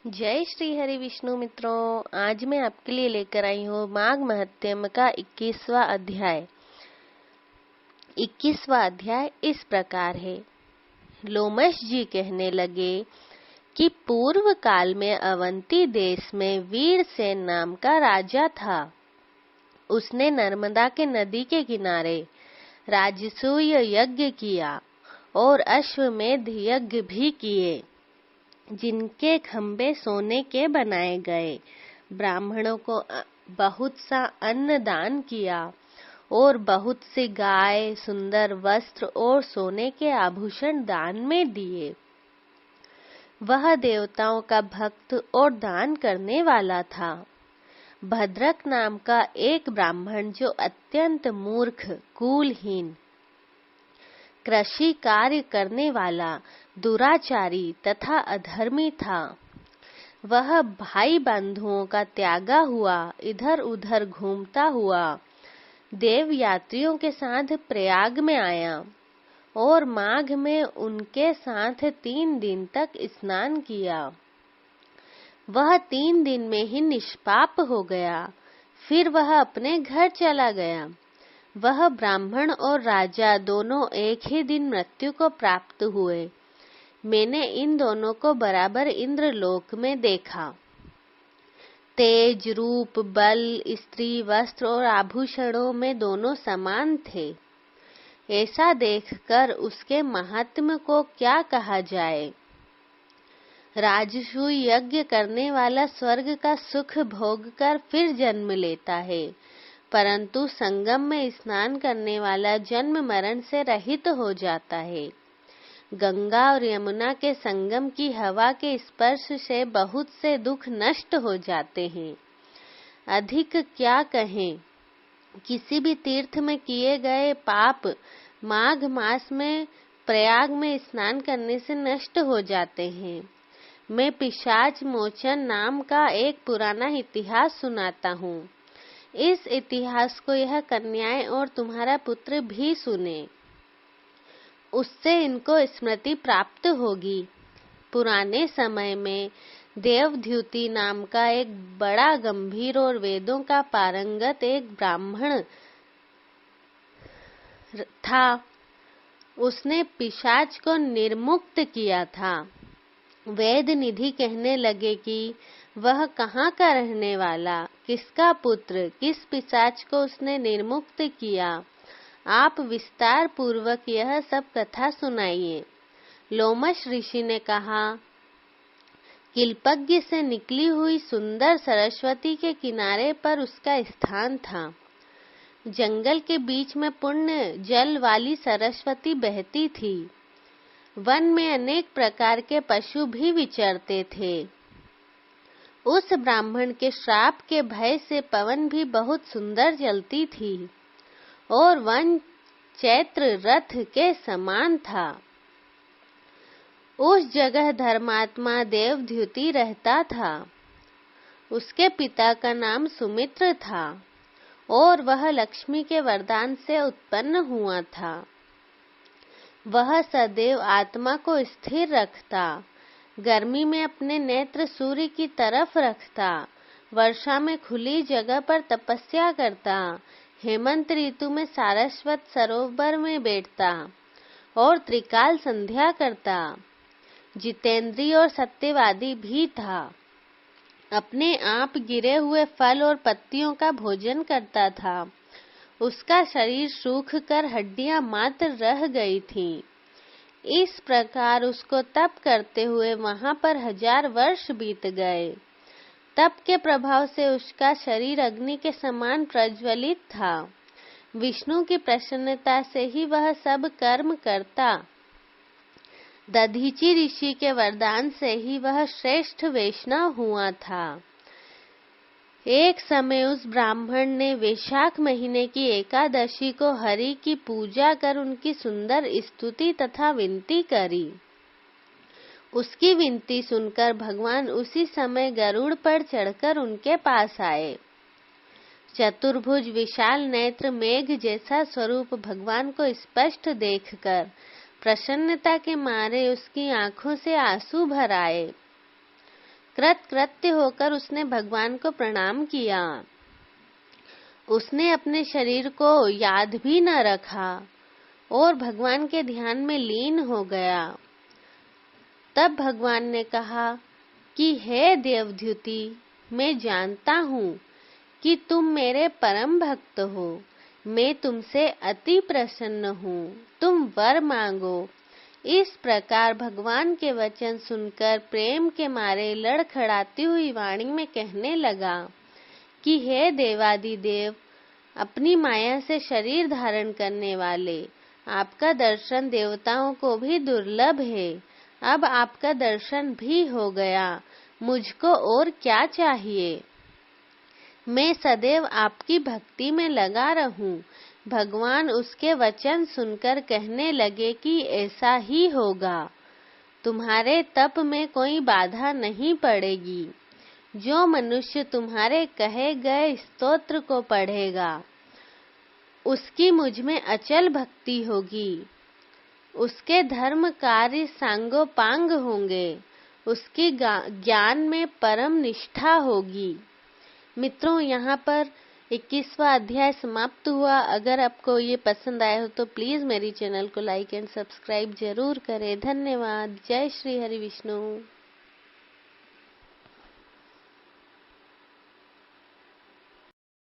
जय श्री हरि विष्णु मित्रों। आज मैं आपके लिए लेकर आई हूँ माघ महत्म का 21वां अध्याय। 21वां अध्याय इस प्रकार है। लोमश जी कहने लगे कि पूर्व काल में अवंती देश में वीरसेन नाम का राजा था। उसने नर्मदा के नदी के किनारे राजसूय यज्ञ किया और अश्वमेध यज्ञ भी किए, जिनके खंबे सोने के बनाए गए। ब्राह्मणों को बहुत सा अन्न दान किया और बहुत सी गाय, सुंदर वस्त्र और सोने के आभूषण दान में दिए। वह देवताओं का भक्त और दान करने वाला था। भद्रक नाम का एक ब्राह्मण, जो अत्यंत मूर्ख, कुलहीन, कृषि कार्य करने वाला, दुराचारी तथा अधर्मी था, वह भाई बंधुओं का त्यागा हुआ इधर उधर घूमता हुआ देव यात्रियों के साथ प्रयाग में आया और माघ में उनके साथ 3 दिन तक स्नान किया। वह 3 दिन में ही निष्पाप हो गया। फिर वह अपने घर चला गया। वह ब्राह्मण और राजा दोनों एक ही दिन मृत्यु को प्राप्त हुए। मैंने इन दोनों को बराबर इंद्रलोक में देखा। तेज, रूप, बल, स्त्री, वस्त्र और आभूषणों में दोनों समान थे। ऐसा देखकर उसके महात्म्य को क्या कहा जाए। राजसूय यज्ञ करने वाला स्वर्ग का सुख भोग कर फिर जन्म लेता है, परंतु संगम में स्नान करने वाला जन्म मरण से रहित हो जाता है। गंगा और यमुना के संगम की हवा के स्पर्श से बहुत से दुख नष्ट हो जाते हैं। अधिक क्या कहें, किसी भी तीर्थ में किए गए पाप माघ मास में प्रयाग में स्नान करने से नष्ट हो जाते हैं। मैं पिशाच मोचन नाम का एक पुराना इतिहास सुनाता हूँ। इस इतिहास को यह कन्याएं और तुम्हारा पुत्र भी सुने, उससे इनको स्मृति प्राप्त होगी। पुराने समय में देवद्युति नाम का एक बड़ा गंभीर और वेदों का पारंगत एक ब्राह्मण था। उसने पिशाच को निर्मुक्त किया था। वेद निधि कहने लगे कि वह कहाँ का रहने वाला, किसका पुत्र, किस पिशाच को उसने निर्मुक्त किया। आप विस्तार पूर्वक यह सब कथा सुनाइए। लोमश ऋषि ने कहा, किल्पज्ञ से निकली हुई सुंदर सरस्वती के किनारे पर उसका स्थान था। जंगल के बीच में पुण्य जल वाली सरस्वती बहती थी। वन में अनेक प्रकार के पशु भी विचरते थे। उस ब्राह्मण के श्राप के भय से पवन भी बहुत सुंदर चलती थी और वन चैत्र रथ के समान था। उस जगह धर्मात्मा देवद्युति रहता था। उसके पिता का नाम सुमित्र था और वह लक्ष्मी के वरदान से उत्पन्न हुआ था। वह सदैव आत्मा को स्थिर रखता, गर्मी में अपने नेत्र सूर्य की तरफ रखता, वर्षा में खुली जगह पर तपस्या करता, हेमंत ऋतु में सारस्वत सरोवर में बैठता और त्रिकाल संध्या करता। जितेंद्रिय और सत्यवादी भी था। अपने आप गिरे हुए फल और पत्तियों का भोजन करता था। उसका शरीर सूख कर हड्डियां मात्र रह गई थीं। इस प्रकार उसको तप करते हुए वहां पर 1000 वर्ष बीत गए। तप के प्रभाव से उसका शरीर अग्नि के समान प्रज्वलित था। विष्णु की प्रसन्नता से ही वह सब कर्म करता। दधीचि ऋषि के वरदान से ही वह श्रेष्ठ वैष्णव हुआ था। एक समय उस ब्राह्मण ने वैशाख महीने की एकादशी को हरि की पूजा कर उनकी सुंदर स्तुति तथा विनती करी। उसकी विनती सुनकर भगवान उसी समय गरुड़ पर चढ़कर उनके पास आए। चतुर्भुज विशाल नेत्र मेघ जैसा स्वरूप भगवान को स्पष्ट देखकर प्रसन्नता के मारे उसकी आंखों से आंसू भर आए। कृतकृत्य होकर उसने भगवान को प्रणाम किया। उसने अपने शरीर को याद भी न रखा और भगवान के ध्यान में लीन हो गया। तब भगवान ने कहा कि हे देवद्युति, मैं जानता हूँ कि तुम मेरे परम भक्त हो। मैं तुमसे अति प्रसन्न हूँ, तुम वर मांगो। इस प्रकार भगवान के वचन सुनकर प्रेम के मारे लड़खड़ाती हुई वाणी में कहने लगा कि हे देवादिदेव, अपनी माया से शरीर धारण करने वाले, आपका दर्शन देवताओं को भी दुर्लभ है। अब आपका दर्शन भी हो गया, मुझको और क्या चाहिए। मैं सदैव आपकी भक्ति में लगा रहूं। भगवान उसके वचन सुनकर कहने लगे कि ऐसा ही होगा। तुम्हारे तप में कोई बाधा नहीं पड़ेगी। जो मनुष्य तुम्हारे कहे गए स्तोत्र को पढ़ेगा, उसकी मुझ में अचल भक्ति होगी। उसके धर्म कार्य सांगोपांग होंगे। उसकी ज्ञान में परम निष्ठा होगी। मित्रों, यहाँ पर 21वां अध्याय समाप्त हुआ। अगर आपको ये पसंद आया हो तो प्लीज मेरी चैनल को लाइक एंड सब्सक्राइब जरूर करें। धन्यवाद। जय श्री हरि विष्णु।